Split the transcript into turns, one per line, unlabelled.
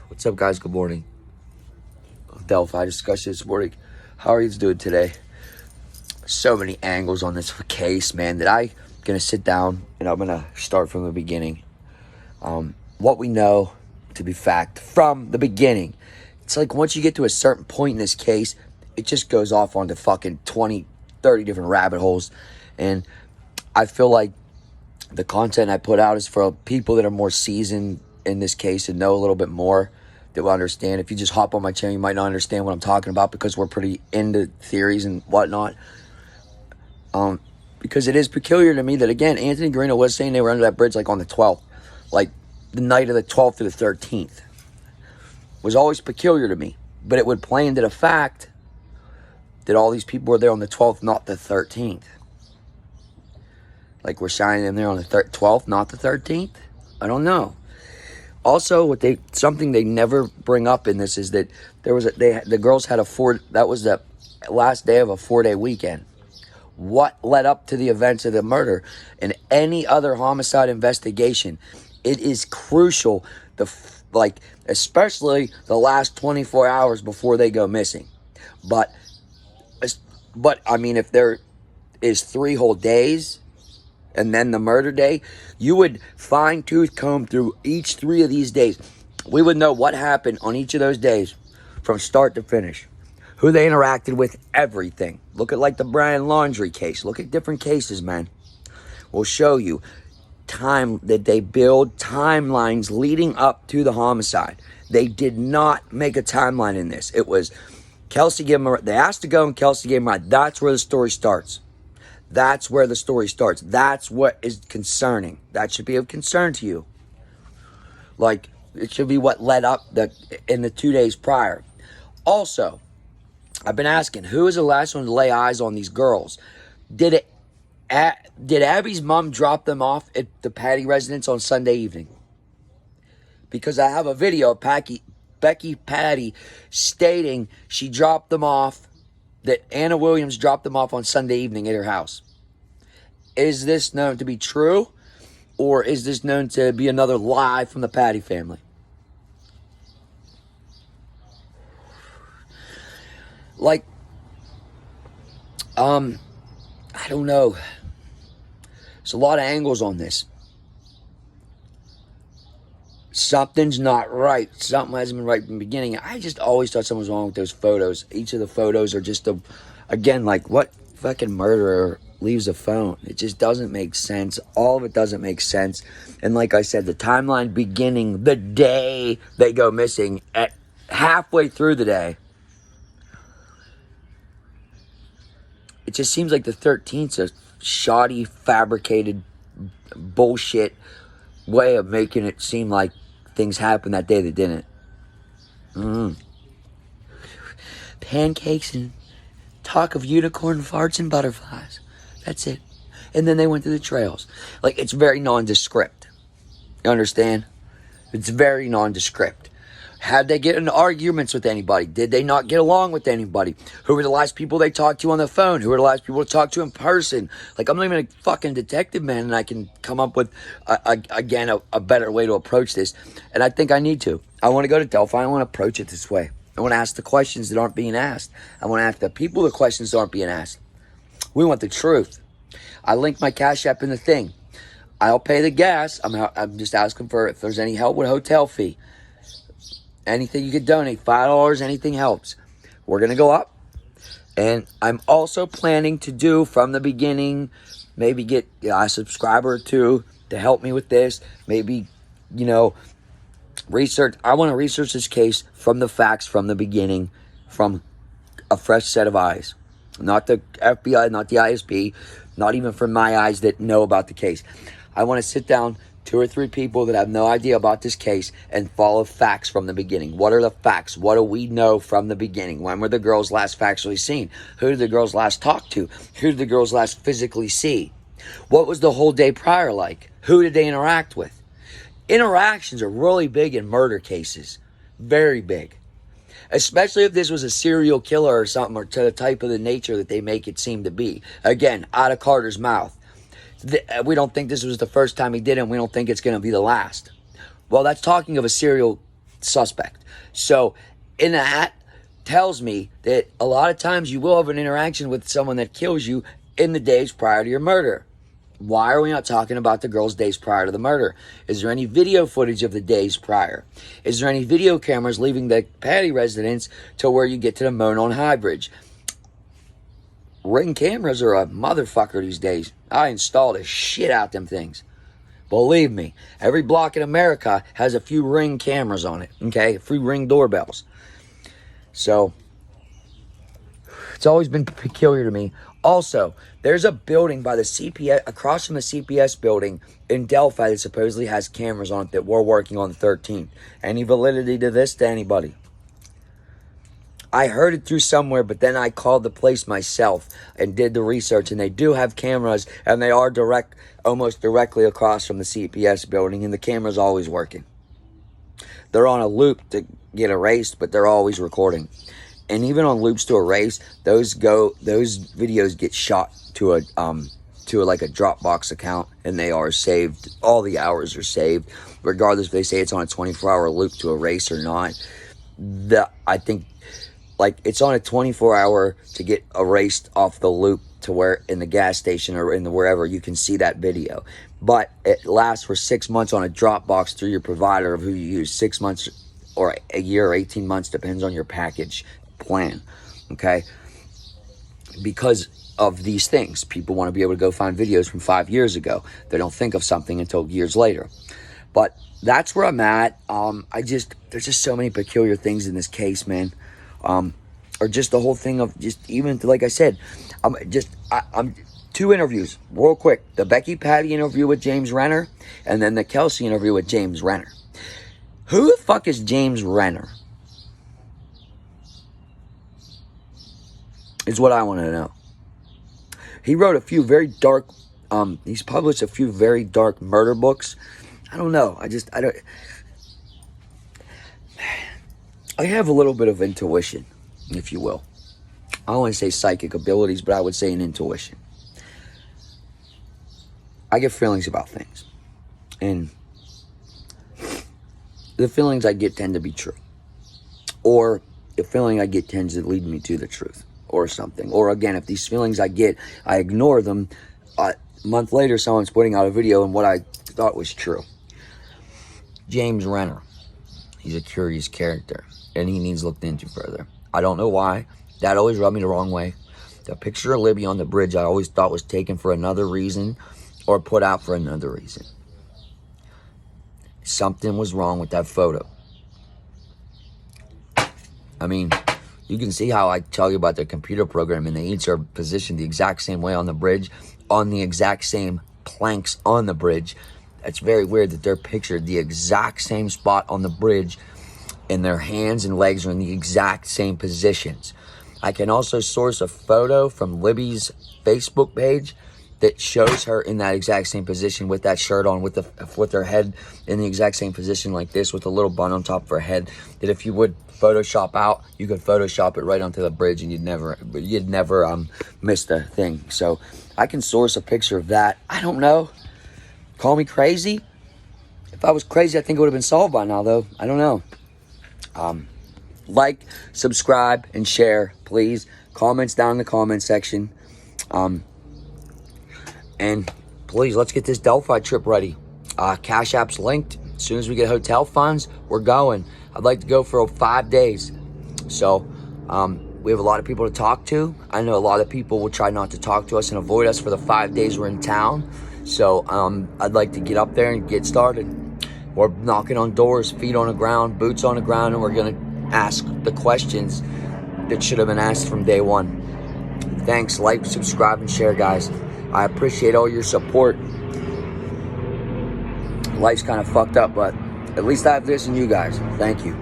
What's up, guys? Good morning. Delphi discussion this morning. How are you doing today? So many angles on this case, man, that I'm going to sit down and I'm going to start from the beginning. What we know to be fact from the beginning. It's like once you get to a certain point in this case, it just goes off onto fucking 20, 30 different rabbit holes. And I feel like the content I put out is for people that are more seasoned in this case and know a little bit more, that will understand. If you just hop on my channel, you might not understand what I'm talking about because we're pretty into theories and whatnot. Because it is peculiar to me that, again, Anthony Garino was saying they were under that bridge like on the 12th. Like the night of the 12th to the 13th. Was always peculiar to me. But it would play into the fact that all these people were there on the 12th, not the 13th. Like we're shining them there on the 12th, not the 13th? I don't know. Also, something they never bring up in this is that the girls had that was the last day of a 4-day weekend. What led up to the events of the murder and any other homicide investigation? It is crucial, especially the last 24 hours before they go missing. But I mean, if there is 3 whole days and then the murder day, you would fine-tooth comb through each 3 of these days. We would know what happened on each of those days from start to finish. Who they interacted with, everything. Look at like the Brian Laundrie case. Look at different cases, man. We'll show you time that they build timelines leading up to the homicide. They did not make a timeline in this. It was Kelsi gave them they asked to go and Kelsi gave them a ride. That's where the story starts. That's where the story starts. That's what is concerning. That should be of concern to you. Like, it should be what led up in the 2 days prior. Also, I've been asking, who is the last one to lay eyes on these girls? Did Abby's mom drop them off at the Patty residence on Sunday evening? Because I have a video of Becky Patty stating she dropped them off, that Anna Williams dropped them off on Sunday evening at her house. Is this known to be true? Or is this known to be another lie from the Patty family? Like, I don't know. There's a lot of angles on this. Something's not right. Something hasn't been right from the beginning. I just always thought something was wrong with those photos. Each of the photos are just again, like, what fucking murderer leaves a phone? It just doesn't make sense. All of it doesn't make sense. And like I said, the timeline beginning the day they go missing at halfway through the day. It just seems like the 13th's a shoddy, fabricated bullshit way of making it seem like things happened that day that didn't. Pancakes and talk of unicorn farts and butterflies. That's it. And then they went to the trails. Like, it's very nondescript. You understand? It's very nondescript. Had they get into arguments with anybody? Did they not get along with anybody? Who were the last people they talked to on the phone? Who were the last people to talk to in person? Like, I'm not even a fucking detective, man, and I can come up with, a better way to approach this. And I think I need to. I want to go to Delphi. I want to approach it this way. I want to ask the questions that aren't being asked. I want to ask the people the questions that aren't being asked. We want the truth. I linked my Cash App in the thing. I'll pay the gas. I'm just asking for if there's any help with a hotel fee. Anything you could donate, $5, anything helps. We're going to go up. And I'm also planning to do from the beginning, maybe get a subscriber or two to help me with this. Maybe, research. I want to research this case from the facts from the beginning, from a fresh set of eyes. Not the FBI, not the ISP, not even from my eyes that know about the case. I want to sit down 2 or 3 people that have no idea about this case and follow facts from the beginning. What are the facts? What do we know from the beginning? When were the girls last factually seen? Who did the girls last talk to? Who did the girls last physically see? What was the whole day prior like? Who did they interact with? Interactions are really big in murder cases. Very big. Especially if this was a serial killer or something, or to the type of the nature that they make it seem to be. Again, out of Carter's mouth. We don't think this was the first time he did it, and we don't think it's going to be the last. Well, that's talking of a serial suspect. So, in that tells me that a lot of times you will have an interaction with someone that kills you in the days prior to your murder. Why are we not talking about the girl's days prior to the murder? Is there any video footage of the days prior? Is there any video cameras leaving the Patty residence to where you get to the Monon High Bridge? Ring cameras are a motherfucker these days. I installed a shit out them things. Believe me, every block in America has a few Ring cameras on it, okay? A few Ring doorbells. So, it's always been peculiar to me. Also, there's a building by the CPS, across from the CPS building in Delphi that supposedly has cameras on it that we're working on the 13th. Any validity to this to anybody? I heard it through somewhere, but then I called the place myself and did the research, and they do have cameras, and they are almost directly across from the CPS building, and the camera's always working. They're on a loop to get erased, but they're always recording. And even on loops to erase, those videos get shot to a DropBox account, and they are saved. All the hours are saved, regardless if they say it's on a 24-hour loop to erase or not. I think, like, it's on a 24-hour to get erased off the loop to where in the gas station or in the wherever you can see that video. But it lasts for 6 months on a Dropbox through your provider of who you use. 6 months or a year or 18 months, depends on your package plan, okay? Because of these things, people want to be able to go find videos from 5 years ago. They don't think of something until years later. But that's where I'm at. There's just so many peculiar things in this case, man. Or just the whole thing of just, even like I said, I'm 2 interviews real quick: the Becky Patty interview with James Renner, and then the Kelsi interview with James Renner. Who the fuck is James Renner? Is what I want to know. He wrote a few very dark, he's published a few very dark murder books. I don't know. I have a little bit of intuition, if you will. I don't want to say psychic abilities, but I would say an intuition. I get feelings about things. And the feelings I get tend to be true. Or the feeling I get tends to lead me to the truth. Or something. Or again, if these feelings I get, I ignore them. A month later, someone's putting out a video and what I thought was true. James Renner. He's a curious character. And he needs looked into further. I don't know why. That always rubbed me the wrong way. The picture of Libby on the bridge I always thought was taken for another reason. Or put out for another reason. Something was wrong with that photo. I mean, you can see how I tell you about the computer program, and they each are positioned the exact same way on the bridge, on the exact same planks on the bridge. That's very weird that they're pictured the exact same spot on the bridge, and their hands and legs are in the exact same positions. I can also source a photo from Libby's Facebook page that shows her in that exact same position with that shirt on, with her head in the exact same position like this, with a little bun on top of her head, that if you would Photoshop out, you could Photoshop it right onto the bridge and you'd never miss the thing. So I can source a picture of that. I don't know. Call me crazy. If I was crazy, I think it would have been solved by now, though. I don't know. Like, subscribe, and share, please. Comments down in the comment section. And please, let's get this Delphi trip ready. Cash App's linked. As soon as we get hotel funds, we're going. I'd like to go for 5 days. So, we have a lot of people to talk to. I know a lot of people will try not to talk to us and avoid us for the 5 days we're in town. So, I'd like to get up there and get started. We're knocking on doors, feet on the ground, boots on the ground, and we're going to ask the questions that should have been asked from day one. Thanks. Like, subscribe, and share, guys. I appreciate all your support. Life's kind of fucked up, but at least I have this and you guys. Thank you.